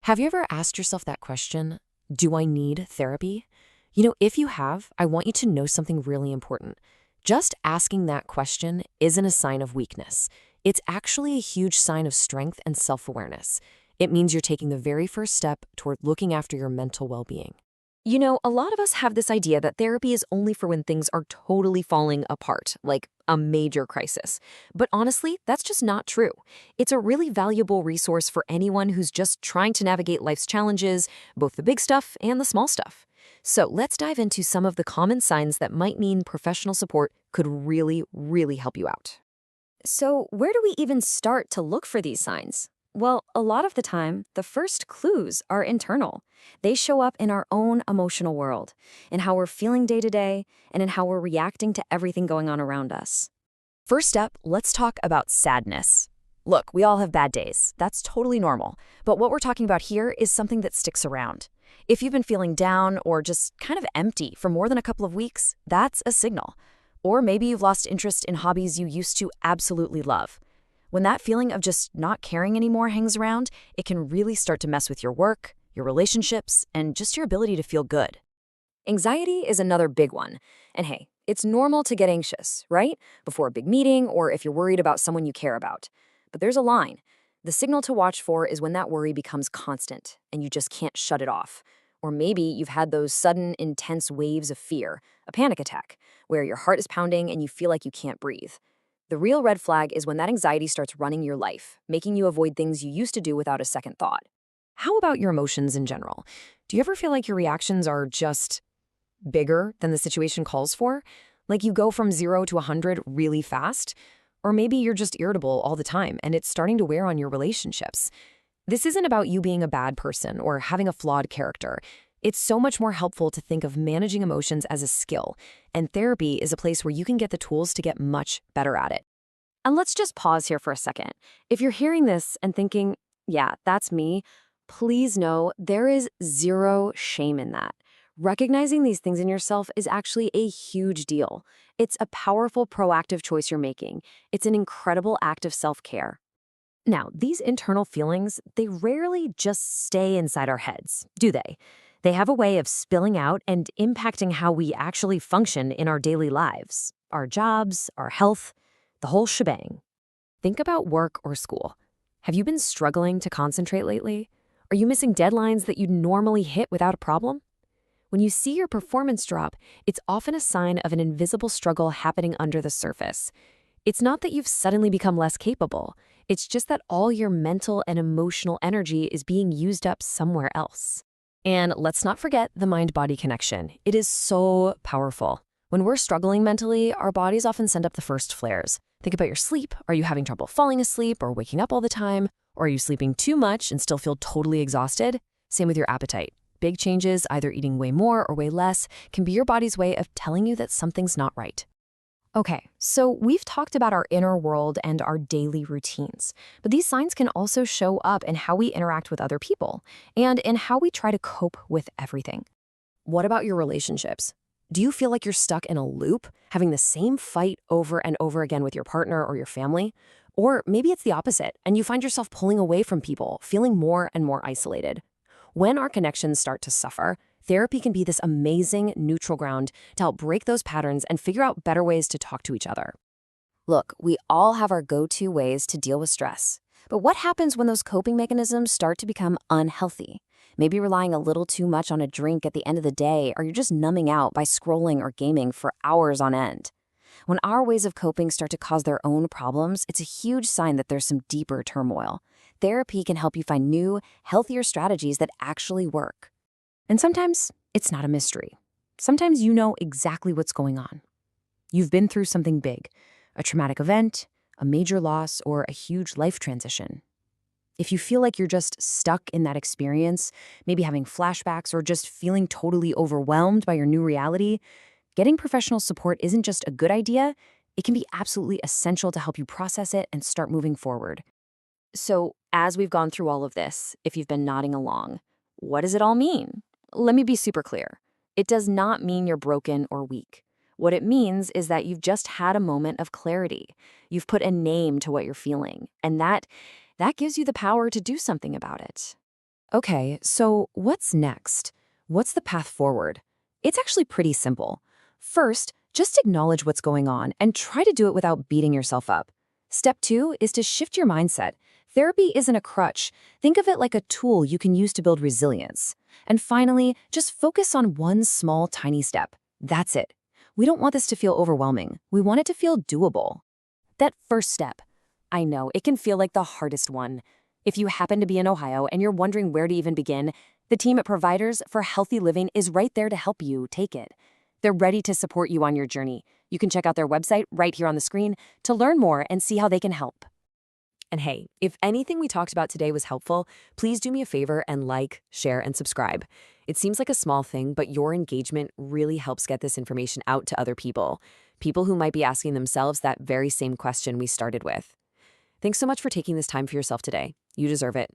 Have you ever asked yourself that question? Do I need therapy? If you have, I want you to know something really important. Just asking that question isn't a sign of weakness. It's actually a huge sign of strength and self-awareness. It means you're taking the very first step toward looking after your mental well-being. A lot of us have this idea that therapy is only for when things are totally falling apart, like a major crisis. But honestly, that's just not true. It's a really valuable resource for anyone who's just trying to navigate life's challenges, both the big stuff and the small stuff. So let's dive into some of the common signs that might mean professional support could really, really help you out. So, where do we even start to look for these signs? Well, a lot of the time, the first clues are internal. They show up in our own emotional world, in how we're feeling day to day, and in how we're reacting to everything going on around us. First up, let's talk about sadness. Look, we all have bad days. That's totally normal. But what we're talking about here is something that sticks around. If you've been feeling down or just kind of empty for more than a couple of weeks, that's a signal. Or maybe you've lost interest in hobbies you used to absolutely love. When that feeling of just not caring anymore hangs around, it can really start to mess with your work, your relationships, and just your ability to feel good. Anxiety is another big one. And hey, it's normal to get anxious, right? Before a big meeting or if you're worried about someone you care about. But there's a line. The signal to watch for is when that worry becomes constant and you just can't shut it off. Or maybe you've had those sudden, intense waves of fear, a panic attack, where your heart is pounding and you feel like you can't breathe. The real red flag is when that anxiety starts running your life, making you avoid things you used to do without a second thought. How about your emotions in general? Do you ever feel like your reactions are just bigger than the situation calls for? Like you go from 0 to 100 really fast? Or maybe you're just irritable all the time and it's starting to wear on your relationships. This isn't about you being a bad person or having a flawed character. It's so much more helpful to think of managing emotions as a skill, and therapy is a place where you can get the tools to get much better at it. And let's just pause here for a second. If you're hearing this and thinking, yeah, that's me, please know there is zero shame in that. Recognizing these things in yourself is actually a huge deal. It's a powerful, proactive choice you're making. It's an incredible act of self-care. Now, these internal feelings, they rarely just stay inside our heads, do they? They have a way of spilling out and impacting how we actually function in our daily lives, our jobs, our health, the whole shebang. Think about work or school. Have you been struggling to concentrate lately? Are you missing deadlines that you'd normally hit without a problem? When you see your performance drop, it's often a sign of an invisible struggle happening under the surface. It's not that you've suddenly become less capable. It's just that all your mental and emotional energy is being used up somewhere else. And let's not forget the mind-body connection. It is so powerful. When we're struggling mentally, our bodies often send up the first flares. Think about your sleep. Are you having trouble falling asleep or waking up all the time? Or are you sleeping too much and still feel totally exhausted? Same with your appetite. Big changes, either eating way more or way less, can be your body's way of telling you that something's not right. Okay, so we've talked about our inner world and our daily routines, but these signs can also show up in how we interact with other people and in how we try to cope with everything. What about your relationships? Do you feel like you're stuck in a loop, having the same fight over and over again with your partner or your family? Or maybe it's the opposite, and you find yourself pulling away from people, feeling more and more isolated. When our connections start to suffer, therapy can be this amazing neutral ground to help break those patterns and figure out better ways to talk to each other. Look, we all have our go-to ways to deal with stress. But what happens when those coping mechanisms start to become unhealthy? Maybe relying a little too much on a drink at the end of the day, or you're just numbing out by scrolling or gaming for hours on end. When our ways of coping start to cause their own problems, it's a huge sign that there's some deeper turmoil. Therapy can help you find new, healthier strategies that actually work. And sometimes it's not a mystery. Sometimes you know exactly what's going on. You've been through something big, a traumatic event, a major loss, or a huge life transition. If you feel like you're just stuck in that experience, maybe having flashbacks or just feeling totally overwhelmed by your new reality, getting professional support isn't just a good idea, it can be absolutely essential to help you process it and start moving forward. So, as we've gone through all of this, if you've been nodding along, what does it all mean? Let me be super clear. It does not mean you're broken or weak. What it means is that you've just had a moment of clarity. You've put a name to what you're feeling, and that gives you the power to do something about it. Okay, so what's next? What's the path forward? It's actually pretty simple. First, just acknowledge what's going on and try to do it without beating yourself up. Step 2 is to shift your mindset. Therapy isn't a crutch. Think of it like a tool you can use to build resilience. And finally, just focus on one small, tiny step. That's it. We don't want this to feel overwhelming. We want it to feel doable. That first step. I know, it can feel like the hardest one. If you happen to be in Ohio and you're wondering where to even begin, the team at Providers for Healthy Living is right there to help you take it. They're ready to support you on your journey. You can check out their website right here on the screen to learn more and see how they can help. And hey, if anything we talked about today was helpful, please do me a favor and like, share, and subscribe. It seems like a small thing, but your engagement really helps get this information out to other people who might be asking themselves that very same question we started with. Thanks so much for taking this time for yourself today. You deserve it.